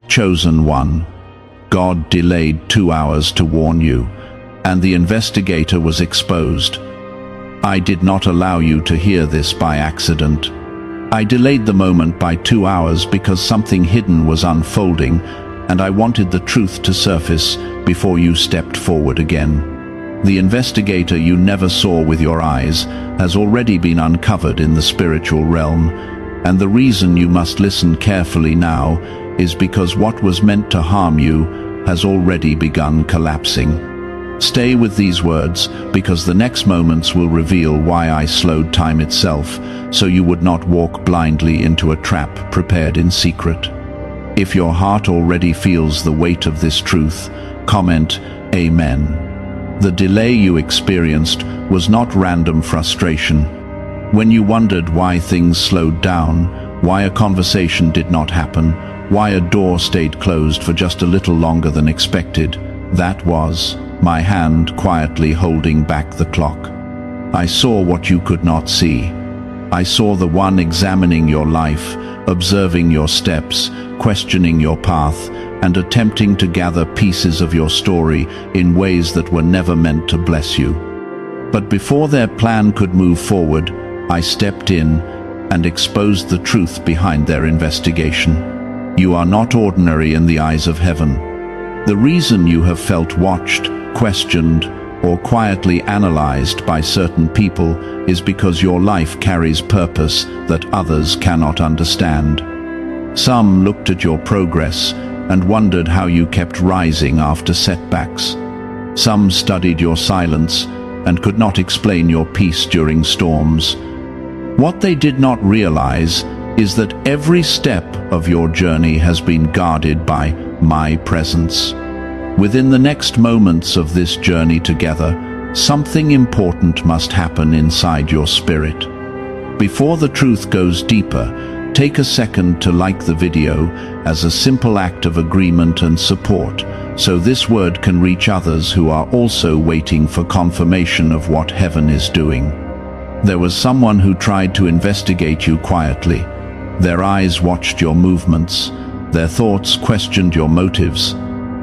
Chosen one. God delayed 2 hours to warn you, and the investigator was exposed. I did not allow you to hear this by accident. I delayed the moment by 2 hours because something hidden was unfolding, and I wanted the truth to surface before you stepped forward again. The investigator you never saw with your eyes has already been uncovered in the spiritual realm, and the reason you must listen carefully now is because what was meant to harm you has already begun collapsing. Stay with these words, because the next moments will reveal why I slowed time itself, so you would not walk blindly into a trap prepared in secret. If your heart already feels the weight of this truth, comment, Amen. The delay you experienced was not random frustration. When you wondered why things slowed down, why a conversation did not happen, why a door stayed closed for just a little longer than expected, that was my hand quietly holding back the clock. I saw what you could not see. I saw the one examining your life, observing your steps, questioning your path, and attempting to gather pieces of your story in ways that were never meant to bless you. But before their plan could move forward, I stepped in and exposed the truth behind their investigation. You are not ordinary in the eyes of heaven. The reason you have felt watched, questioned, or quietly analyzed by certain people is because your life carries purpose that others cannot understand. Some looked at your progress and wondered how you kept rising after setbacks. Some studied your silence and could not explain your peace during storms. What they did not realize is that every step of your journey has been guarded by my presence. Within the next moments of this journey together, something important must happen inside your spirit. Before the truth goes deeper, take a second to like the video as a simple act of agreement and support, so this word can reach others who are also waiting for confirmation of what heaven is doing. There was someone who tried to investigate you quietly. Their eyes watched your movements. Their thoughts questioned your motives.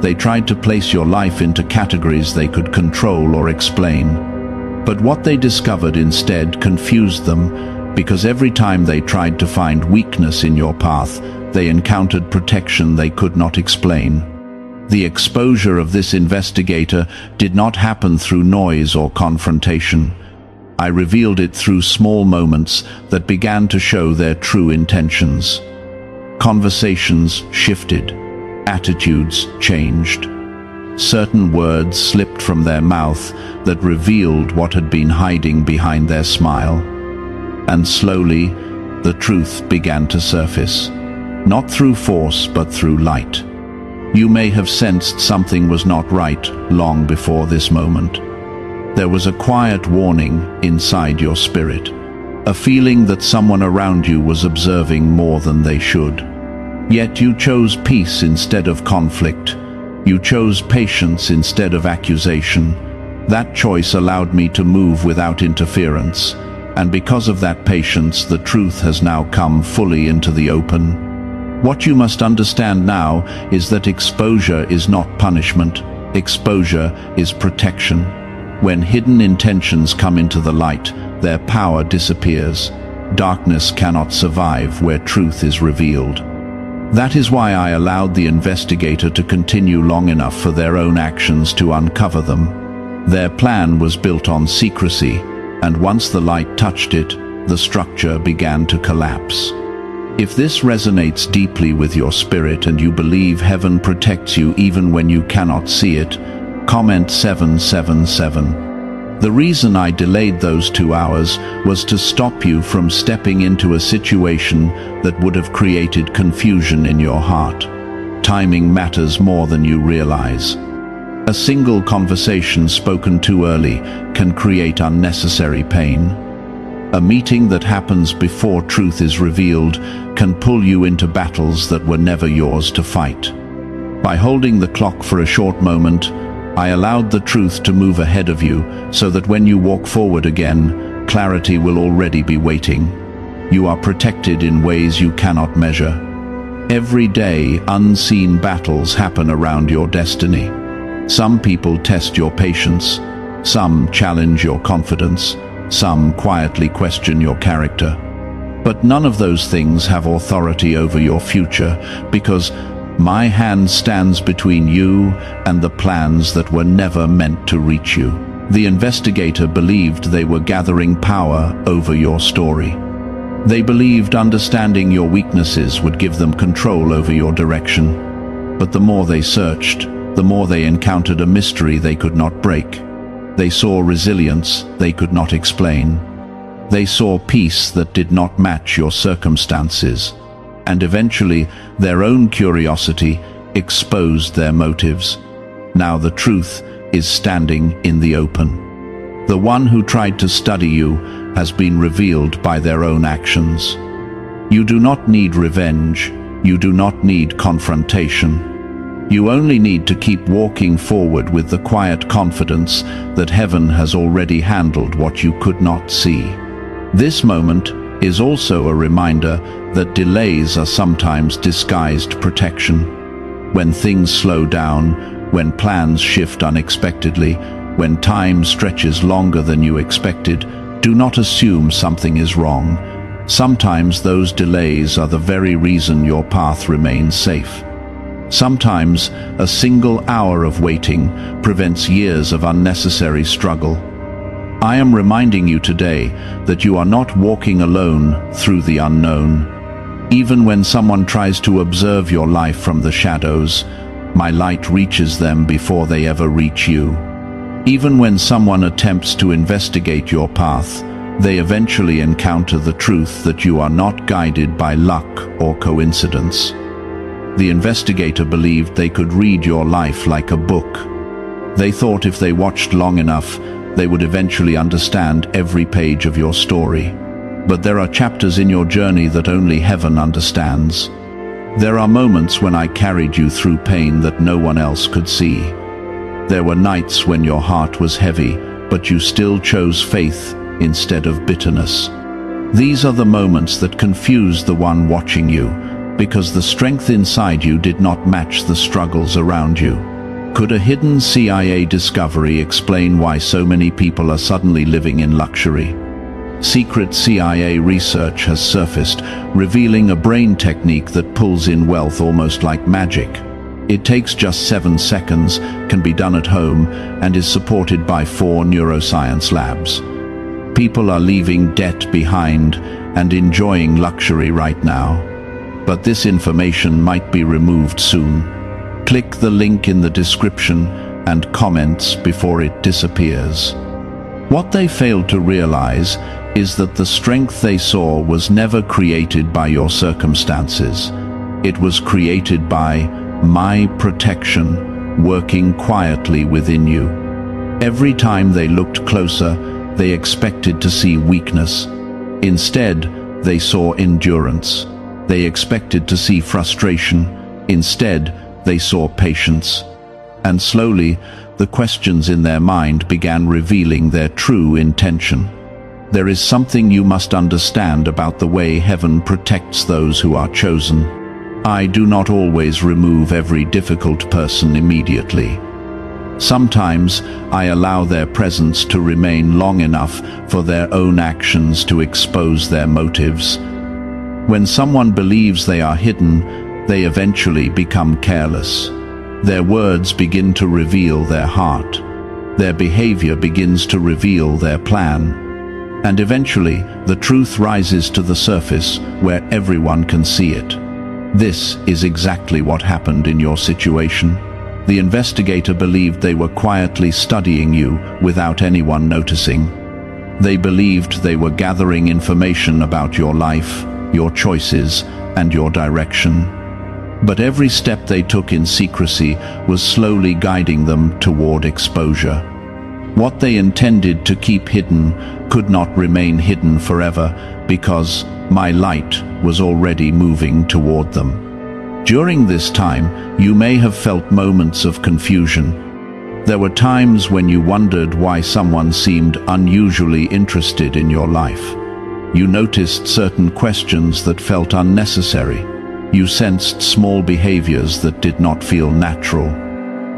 They tried to place your life into categories they could control or explain. But what they discovered instead confused them, because every time they tried to find weakness in your path, they encountered protection they could not explain. The exposure of this investigator did not happen through noise or confrontation. I revealed it through small moments that began to show their true intentions. Conversations shifted. Attitudes changed. Certain words slipped from their mouth that revealed what had been hiding behind their smile. And slowly, the truth began to surface, not through force but through light. You may have sensed something was not right long before this moment. There was a quiet warning inside your spirit, a feeling that someone around you was observing more than they should. Yet you chose peace instead of conflict. You chose patience instead of accusation. That choice allowed me to move without interference, and because of that patience, the truth has now come fully into the open. What you must understand now is that exposure is not punishment. Exposure is protection. When hidden intentions come into the light, their power disappears. Darkness cannot survive where truth is revealed. That is why I allowed the investigator to continue long enough for their own actions to uncover them. Their plan was built on secrecy, and once the light touched it, the structure began to collapse. If this resonates deeply with your spirit and you believe heaven protects you even when you cannot see it, comment 777. The reason I delayed those 2 hours was to stop you from stepping into a situation that would have created confusion in your heart. Timing matters more than you realize. A single conversation spoken too early can create unnecessary pain. A meeting that happens before truth is revealed can pull you into battles that were never yours to fight. By holding the clock for a short moment, I allowed the truth to move ahead of you so that when you walk forward again, clarity will already be waiting. You are protected in ways you cannot measure. Every day, unseen battles happen around your destiny. Some people test your patience, some challenge your confidence, some quietly question your character. But none of those things have authority over your future, because my hand stands between you and the plans that were never meant to reach you. The investigator believed they were gathering power over your story. They believed understanding your weaknesses would give them control over your direction. But the more they searched, the more they encountered a mystery they could not break. They saw resilience they could not explain. They saw peace that did not match your circumstances. And eventually, their own curiosity exposed their motives. Now the truth is standing in the open. The one who tried to study you has been revealed by their own actions. You do not need revenge. You do not need confrontation. You only need to keep walking forward with the quiet confidence that heaven has already handled what you could not see. This moment is also a reminder that delays are sometimes disguised protection. When things slow down, when plans shift unexpectedly, when time stretches longer than you expected, do not assume something is wrong. Sometimes those delays are the very reason your path remains safe. Sometimes a single hour of waiting prevents years of unnecessary struggle. I am reminding you today that you are not walking alone through the unknown. Even when someone tries to observe your life from the shadows, my light reaches them before they ever reach you. Even when someone attempts to investigate your path, they eventually encounter the truth that you are not guided by luck or coincidence. The investigator believed they could read your life like a book. They thought if they watched long enough, they would eventually understand every page of your story. But there are chapters in your journey that only heaven understands. There are moments when I carried you through pain that no one else could see. There were nights when your heart was heavy, but you still chose faith instead of bitterness. These are the moments that confuse the one watching you, because the strength inside you did not match the struggles around you. Could a hidden CIA discovery explain why so many people are suddenly living in luxury? Secret CIA research has surfaced, revealing a brain technique that pulls in wealth almost like magic. It takes just 7 seconds, can be done at home, and is supported by 4 neuroscience labs. People are leaving debt behind and enjoying luxury right now. But this information might be removed soon. Click the link in the description and comments before it disappears. What they failed to realize is that the strength they saw was never created by your circumstances. It was created by my protection working quietly within you. Every time they looked closer, they expected to see weakness. Instead, they saw endurance. They expected to see frustration. Instead, they saw patience. And slowly, the questions in their mind began revealing their true intention. There is something you must understand about the way heaven protects those who are chosen. I do not always remove every difficult person immediately. Sometimes I allow their presence to remain long enough for their own actions to expose their motives. When someone believes they are hidden, they eventually become careless. Their words begin to reveal their heart. Their behavior begins to reveal their plan. And eventually, the truth rises to the surface where everyone can see it. This is exactly what happened in your situation. The investigator believed they were quietly studying you without anyone noticing. They believed they were gathering information about your life, your choices, and your direction. But every step they took in secrecy was slowly guiding them toward exposure. What they intended to keep hidden could not remain hidden forever, because my light was already moving toward them. During this time, you may have felt moments of confusion. There were times when you wondered why someone seemed unusually interested in your life. You noticed certain questions that felt unnecessary. You sensed small behaviors that did not feel natural.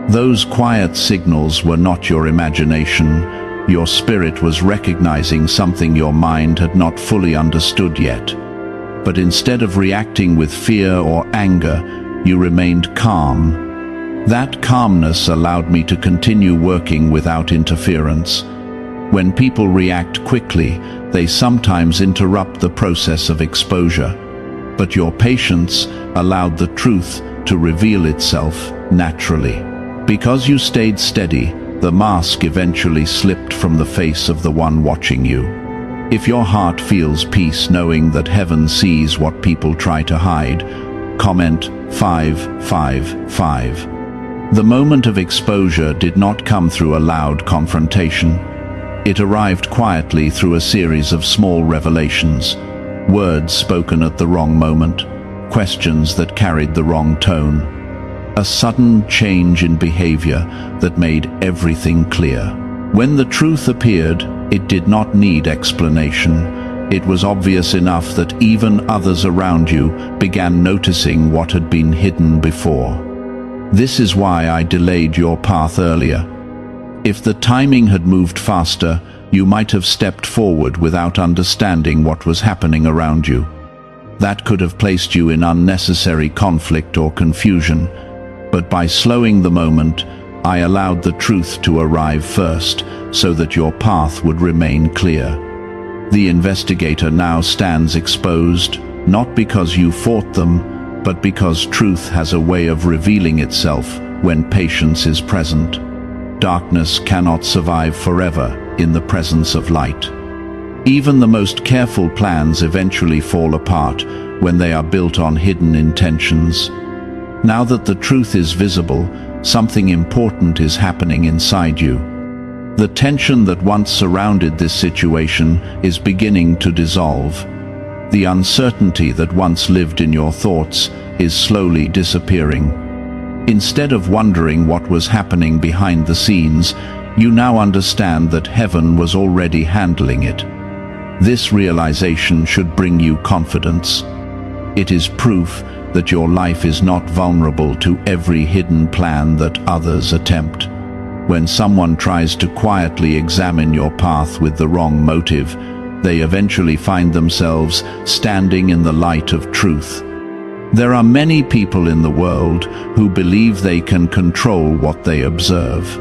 Those quiet signals were not your imagination. Your spirit was recognizing something your mind had not fully understood yet. But instead of reacting with fear or anger, you remained calm. That calmness allowed me to continue working without interference. When people react quickly, they sometimes interrupt the process of exposure. But your patience allowed the truth to reveal itself naturally. Because you stayed steady, the mask eventually slipped from the face of the one watching you. If your heart feels peace knowing that heaven sees what people try to hide, comment 555. The moment of exposure did not come through a loud confrontation. It arrived quietly through a series of small revelations, words spoken at the wrong moment, questions that carried the wrong tone. A sudden change in behavior that made everything clear. When the truth appeared, it did not need explanation. It was obvious enough that even others around you began noticing what had been hidden before. This is why I delayed your path earlier. If the timing had moved faster, you might have stepped forward without understanding what was happening around you. That could have placed you in unnecessary conflict or confusion. But by slowing the moment, I allowed the truth to arrive first, so that your path would remain clear. The investigator now stands exposed, not because you fought them, but because truth has a way of revealing itself when patience is present. Darkness cannot survive forever in the presence of light. Even the most careful plans eventually fall apart when they are built on hidden intentions. Now that the truth is visible, something important is happening inside you. The tension that once surrounded this situation is beginning to dissolve. The uncertainty that once lived in your thoughts is slowly disappearing. Instead of wondering what was happening behind the scenes, you now understand that heaven was already handling it. This realization should bring you confidence. It is proof that your life is not vulnerable to every hidden plan that others attempt. When someone tries to quietly examine your path with the wrong motive, they eventually find themselves standing in the light of truth. There are many people in the world who believe they can control what they observe.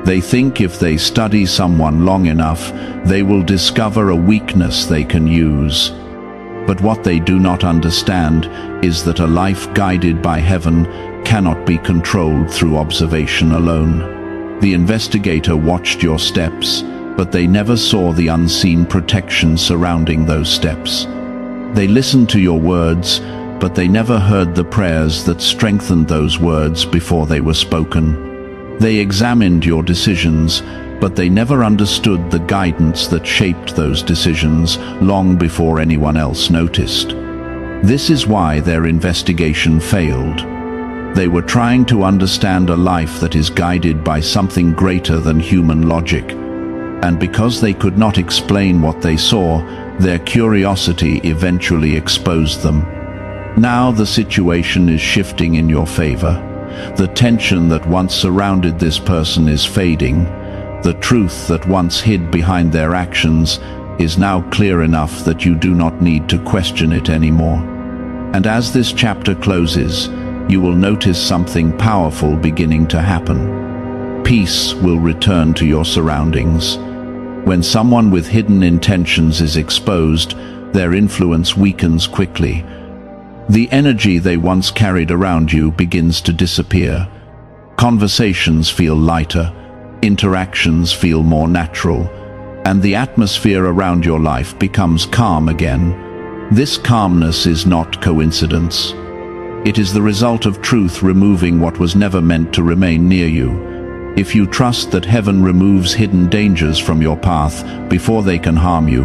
They think if they study someone long enough, they will discover a weakness they can use. But what they do not understand is that a life guided by heaven cannot be controlled through observation alone. The investigator watched your steps, but they never saw the unseen protection surrounding those steps. They listened to your words, but they never heard the prayers that strengthened those words before they were spoken. They examined your decisions, but they never understood the guidance that shaped those decisions long before anyone else noticed. This is why their investigation failed. They were trying to understand a life that is guided by something greater than human logic. And because they could not explain what they saw, their curiosity eventually exposed them. Now the situation is shifting in your favor. The tension that once surrounded this person is fading. The truth that once hid behind their actions is now clear enough that you do not need to question it anymore. And as this chapter closes, you will notice something powerful beginning to happen. Peace will return to your surroundings. When someone with hidden intentions is exposed, their influence weakens quickly. The energy they once carried around you begins to disappear. Conversations feel lighter. Interactions feel more natural, and the atmosphere around your life becomes calm again. This calmness is not coincidence. It is the result of truth removing what was never meant to remain near you. If you trust that heaven removes hidden dangers from your path before they can harm you,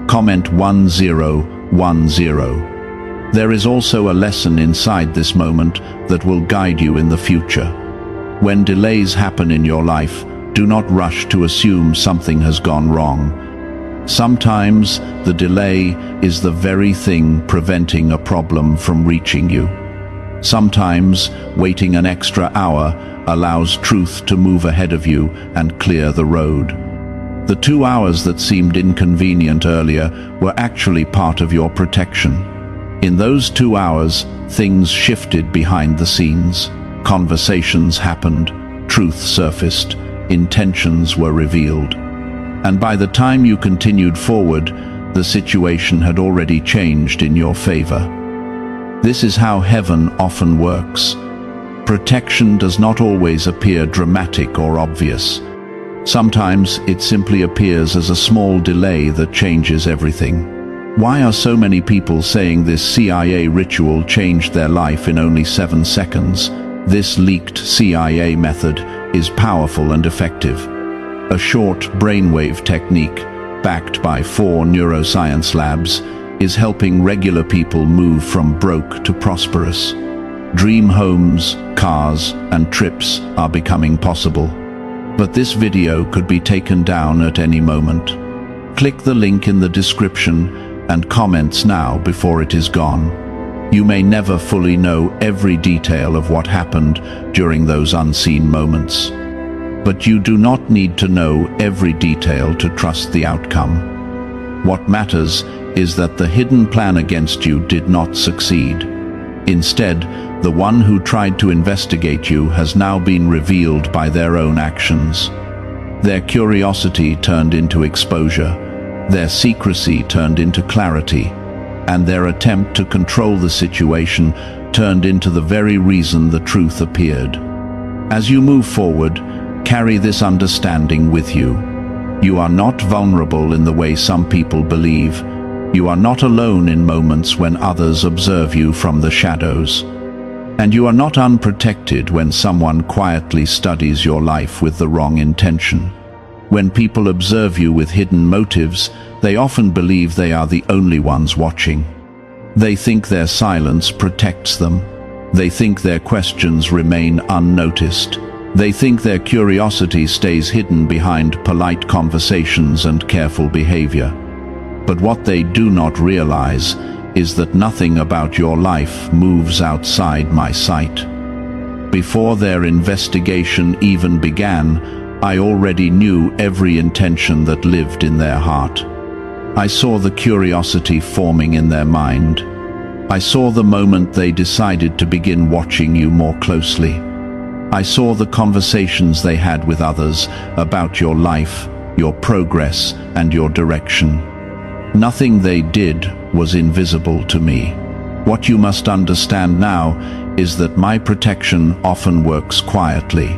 comment 1010. There is also a lesson inside this moment that will guide you in the future. When delays happen in your life, do not rush to assume something has gone wrong. Sometimes the delay is the very thing preventing a problem from reaching you. Sometimes waiting an extra hour allows truth to move ahead of you and clear the road. The 2 hours that seemed inconvenient earlier were actually part of your protection. In those 2 hours, things shifted behind the scenes. Conversations happened, truth surfaced, intentions were revealed. And by the time you continued forward, the situation had already changed in your favor. This is how heaven often works. Protection does not always appear dramatic or obvious. Sometimes it simply appears as a small delay that changes everything. Why are so many people saying this CIA ritual changed their life in only 7 seconds? This leaked CIA method is powerful and effective. A short brainwave technique, backed by 4 neuroscience labs, is helping regular people move from broke to prosperous. Dream homes, cars, and trips are becoming possible. But this video could be taken down at any moment. Click the link in the description and comments now before it is gone. You may never fully know every detail of what happened during those unseen moments. But you do not need to know every detail to trust the outcome. What matters is that the hidden plan against you did not succeed. Instead, the one who tried to investigate you has now been revealed by their own actions. Their curiosity turned into exposure, their secrecy turned into clarity, and their attempt to control the situation turned into the very reason the truth appeared. As you move forward, carry this understanding with you. You are not vulnerable in the way some people believe. You are not alone in moments when others observe you from the shadows. And you are not unprotected when someone quietly studies your life with the wrong intention. When people observe you with hidden motives, they often believe they are the only ones watching. They think their silence protects them. They think their questions remain unnoticed. They think their curiosity stays hidden behind polite conversations and careful behavior. But what they do not realize is that nothing about your life moves outside my sight. Before their investigation even began, I already knew every intention that lived in their heart. I saw the curiosity forming in their mind. I saw the moment they decided to begin watching you more closely. I saw the conversations they had with others about your life, your progress, and your direction. Nothing they did was invisible to me. What you must understand now is that my protection often works quietly.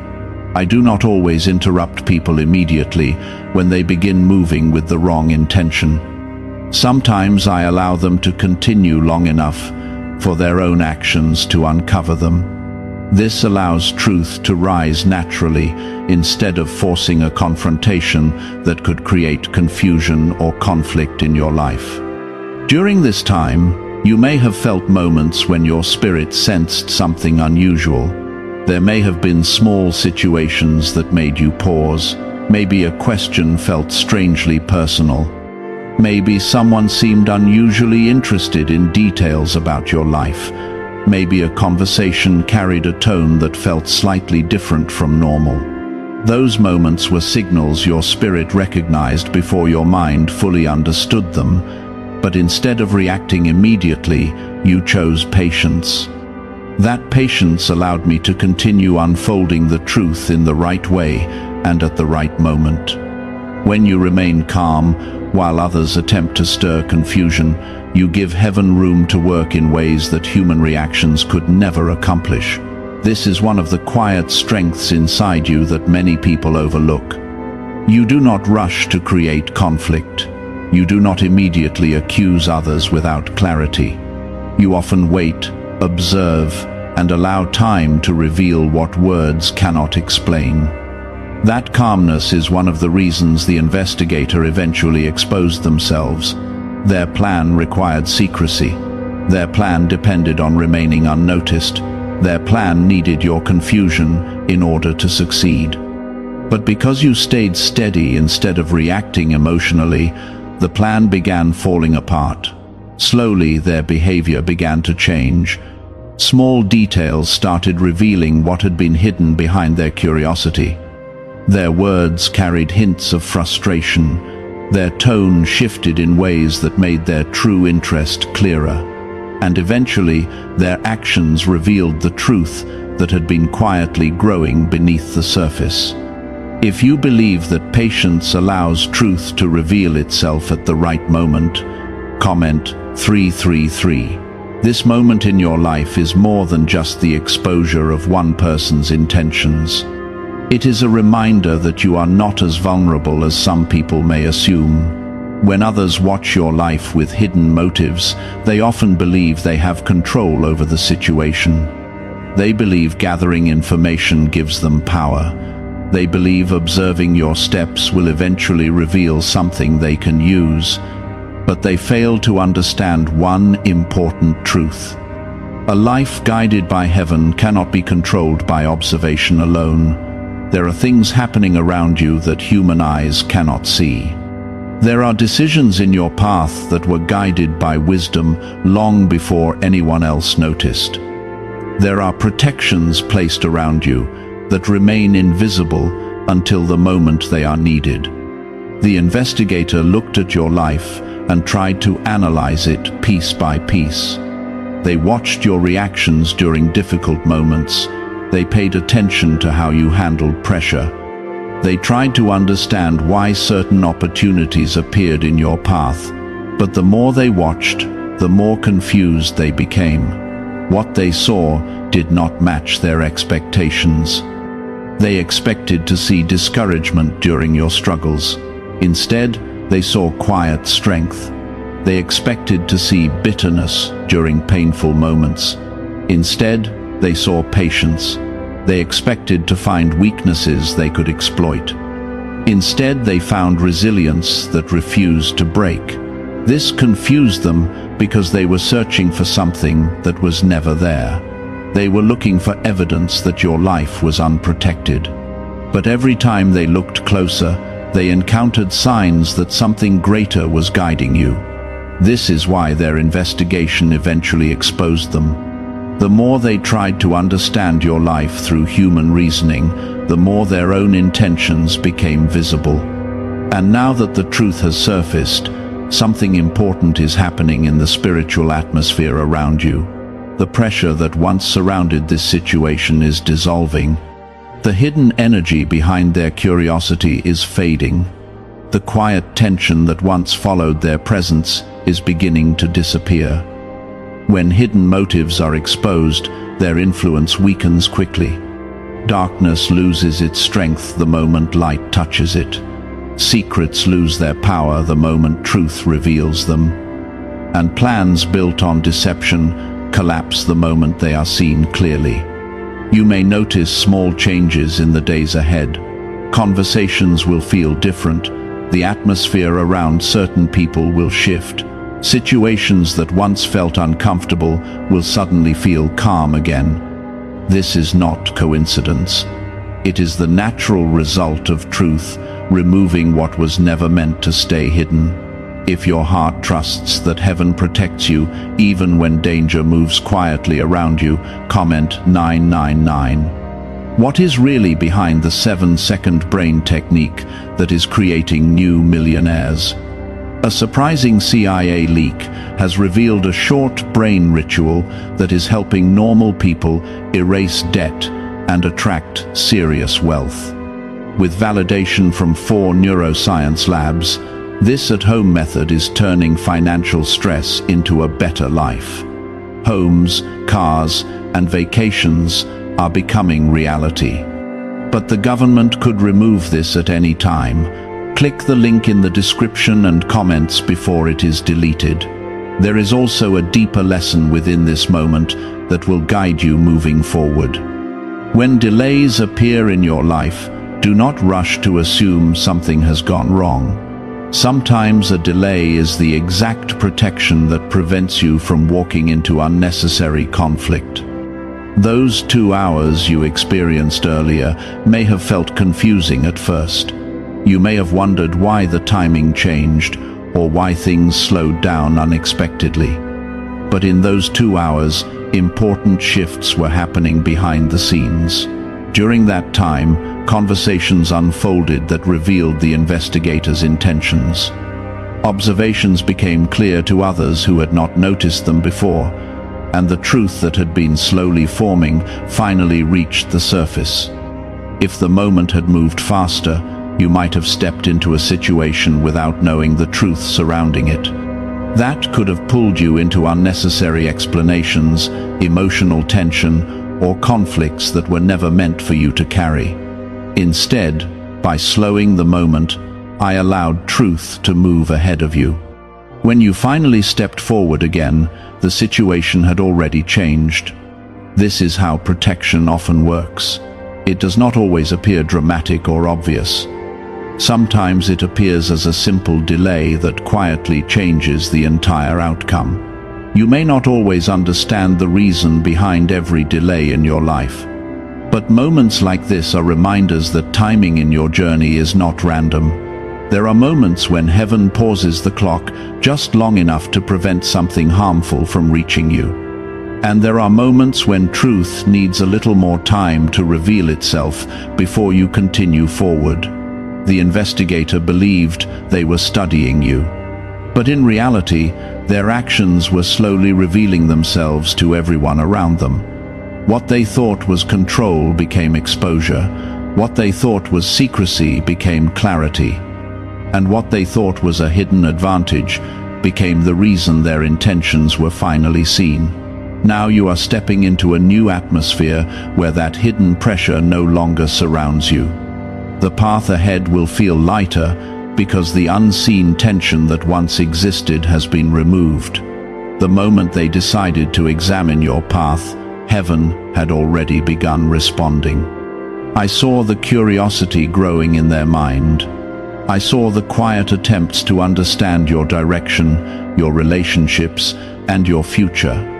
I do not always interrupt people immediately when they begin moving with the wrong intention. Sometimes I allow them to continue long enough for their own actions to uncover them. This allows truth to rise naturally instead of forcing a confrontation that could create confusion or conflict in your life. During this time, you may have felt moments when your spirit sensed something unusual. There may have been small situations that made you pause. Maybe a question felt strangely personal. Maybe someone seemed unusually interested in details about your life. Maybe a conversation carried a tone that felt slightly different from normal. Those moments were signals your spirit recognized before your mind fully understood them, but instead of reacting immediately, you chose patience. That patience allowed me to continue unfolding the truth in the right way and at the right moment. When you remain calm, while others attempt to stir confusion, you give heaven room to work in ways that human reactions could never accomplish. This is one of the quiet strengths inside you that many people overlook. You do not rush to create conflict. You do not immediately accuse others without clarity. You often wait, observe, and allow time to reveal what words cannot explain. That calmness is one of the reasons the investigator eventually exposed themselves. Their plan required secrecy. Their plan depended on remaining unnoticed. Their plan needed your confusion in order to succeed. But because you stayed steady instead of reacting emotionally, The plan began falling apart. Slowly, their behavior began to change. Small details started revealing what had been hidden behind their curiosity. Their words carried hints of frustration. Their tone shifted in ways that made their true interest clearer. And eventually, their actions revealed the truth that had been quietly growing beneath the surface. If you believe that patience allows truth to reveal itself at the right moment, comment 333. This moment in your life is more than just the exposure of one person's intentions. It is a reminder that you are not as vulnerable as some people may assume. When others watch your life with hidden motives, they often believe they have control over the situation. They believe gathering information gives them power. They believe observing your steps will eventually reveal something they can use. But they fail to understand one important truth. A life guided by heaven cannot be controlled by observation alone. There are things happening around you that human eyes cannot see. There are decisions in your path that were guided by wisdom long before anyone else noticed. There are protections placed around you that remain invisible until the moment they are needed. The investigator looked at your life and tried to analyze it piece by piece. They watched your reactions during difficult moments. They paid attention to how you handled pressure. They tried to understand why certain opportunities appeared in your path. But the more they watched, the more confused they became. What they saw did not match their expectations. They expected to see discouragement during your struggles. Instead, they saw quiet strength. They expected to see bitterness during painful moments. Instead, they saw patience. They expected to find weaknesses they could exploit. Instead, they found resilience that refused to break. This confused them because they were searching for something that was never there. They were looking for evidence that your life was unprotected. But every time they looked closer, they encountered signs that something greater was guiding you. This is why their investigation eventually exposed them. The more they tried to understand your life through human reasoning, the more their own intentions became visible. And now that the truth has surfaced, something important is happening in the spiritual atmosphere around you. The pressure that once surrounded this situation is dissolving. The hidden energy behind their curiosity is fading. The quiet tension that once followed their presence is beginning to disappear. When hidden motives are exposed, their influence weakens quickly. Darkness loses its strength the moment light touches it. Secrets lose their power the moment truth reveals them. And plans built on deception collapse the moment they are seen clearly. You may notice small changes in the days ahead. Conversations will feel different. The atmosphere around certain people will shift. Situations that once felt uncomfortable will suddenly feel calm again. This is not coincidence. It is the natural result of truth, removing what was never meant to stay hidden. If your heart trusts that heaven protects you, even when danger moves quietly around you, comment 999. What is really behind the 7-second brain technique that is creating new millionaires? A surprising CIA leak has revealed a short brain ritual that is helping normal people erase debt and attract serious wealth. With validation from 4 neuroscience labs, this at-home method is turning financial stress into a better life. Homes, cars, and vacations are becoming reality. But the government could remove this at any time. Click the link in the description and comments before it is deleted. There is also a deeper lesson within this moment that will guide you moving forward. When delays appear in your life, do not rush to assume something has gone wrong. Sometimes a delay is the exact protection that prevents you from walking into unnecessary conflict. Those 2 hours you experienced earlier may have felt confusing at first. You may have wondered why the timing changed, or why things slowed down unexpectedly. But in those 2 hours, important shifts were happening behind the scenes. During that time, conversations unfolded that revealed the investigator's intentions. Observations became clear to others who had not noticed them before, and the truth that had been slowly forming finally reached the surface. If the moment had moved faster, you might have stepped into a situation without knowing the truth surrounding it. That could have pulled you into unnecessary explanations, emotional tension, or conflicts that were never meant for you to carry. Instead, by slowing the moment, I allowed truth to move ahead of you. When you finally stepped forward again, the situation had already changed. This is how protection often works. It does not always appear dramatic or obvious. Sometimes it appears as a simple delay that quietly changes the entire outcome. You may not always understand the reason behind every delay in your life, but moments like this are reminders that timing in your journey is not random. There are moments when heaven pauses the clock just long enough to prevent something harmful from reaching you. And there are moments when truth needs a little more time to reveal itself before you continue forward. The investigator believed they were studying you, but in reality, their actions were slowly revealing themselves to everyone around them. What they thought was control became exposure. What they thought was secrecy became clarity. And what they thought was a hidden advantage became the reason their intentions were finally seen. Now you are stepping into a new atmosphere where that hidden pressure no longer surrounds you. The path ahead will feel lighter because the unseen tension that once existed has been removed. The moment they decided to examine your path, heaven had already begun responding. I saw the curiosity growing in their mind. I saw the quiet attempts to understand your direction, your relationships, and your future.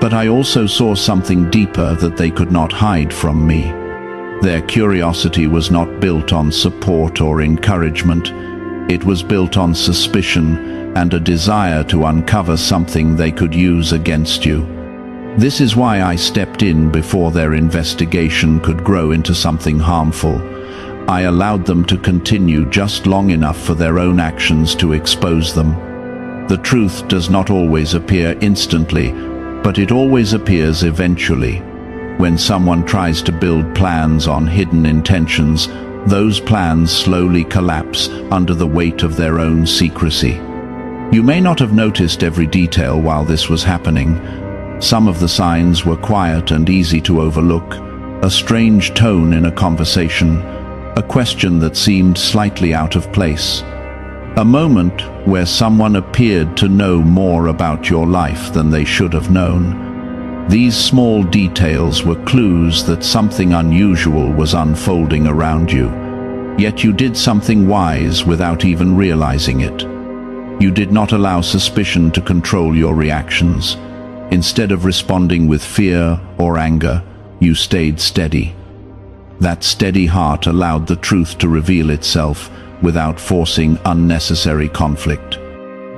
But I also saw something deeper that they could not hide from me. Their curiosity was not built on support or encouragement. It was built on suspicion and a desire to uncover something they could use against you. This is why I stepped in before their investigation could grow into something harmful. I allowed them to continue just long enough for their own actions to expose them. The truth does not always appear instantly, but it always appears eventually. When someone tries to build plans on hidden intentions, those plans slowly collapse under the weight of their own secrecy. You may not have noticed every detail while this was happening. Some of the signs were quiet and easy to overlook. A strange tone in a conversation, a question that seemed slightly out of place. A moment where someone appeared to know more about your life than they should have known. These small details were clues that something unusual was unfolding around you. Yet you did something wise without even realizing it. You did not allow suspicion to control your reactions. Instead of responding with fear or anger, you stayed steady. That steady heart allowed the truth to reveal itself without forcing unnecessary conflict.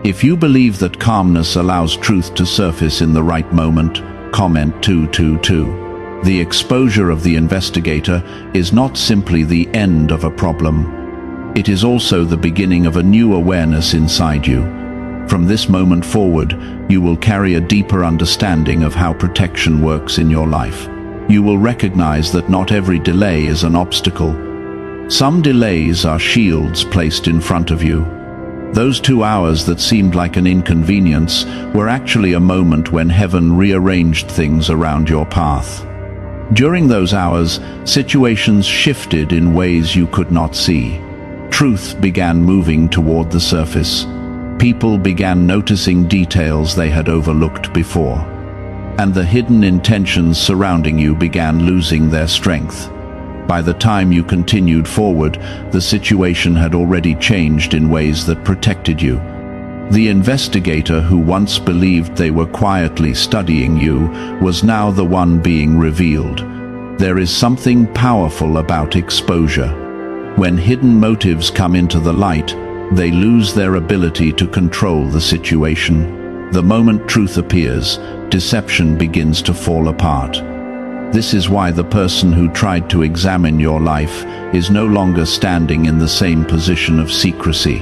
If you believe that calmness allows truth to surface in the right moment, comment 222. The exposure of the investigator is not simply the end of a problem. It is also the beginning of a new awareness inside you. From this moment forward, you will carry a deeper understanding of how protection works in your life. You will recognize that not every delay is an obstacle. Some delays are shields placed in front of you. Those 2 hours that seemed like an inconvenience were actually a moment when heaven rearranged things around your path. During those hours, situations shifted in ways you could not see. Truth began moving toward the surface. People began noticing details they had overlooked before. And the hidden intentions surrounding you began losing their strength. By the time you continued forward, the situation had already changed in ways that protected you. The investigator who once believed they were quietly studying you was now the one being revealed. There is something powerful about exposure. When hidden motives come into the light, They lose their ability to control the situation. The moment truth appears, deception begins to fall apart. This is why the person who tried to examine your life is no longer standing in the same position of secrecy.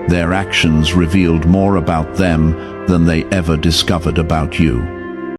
Their actions revealed more about them than they ever discovered about you.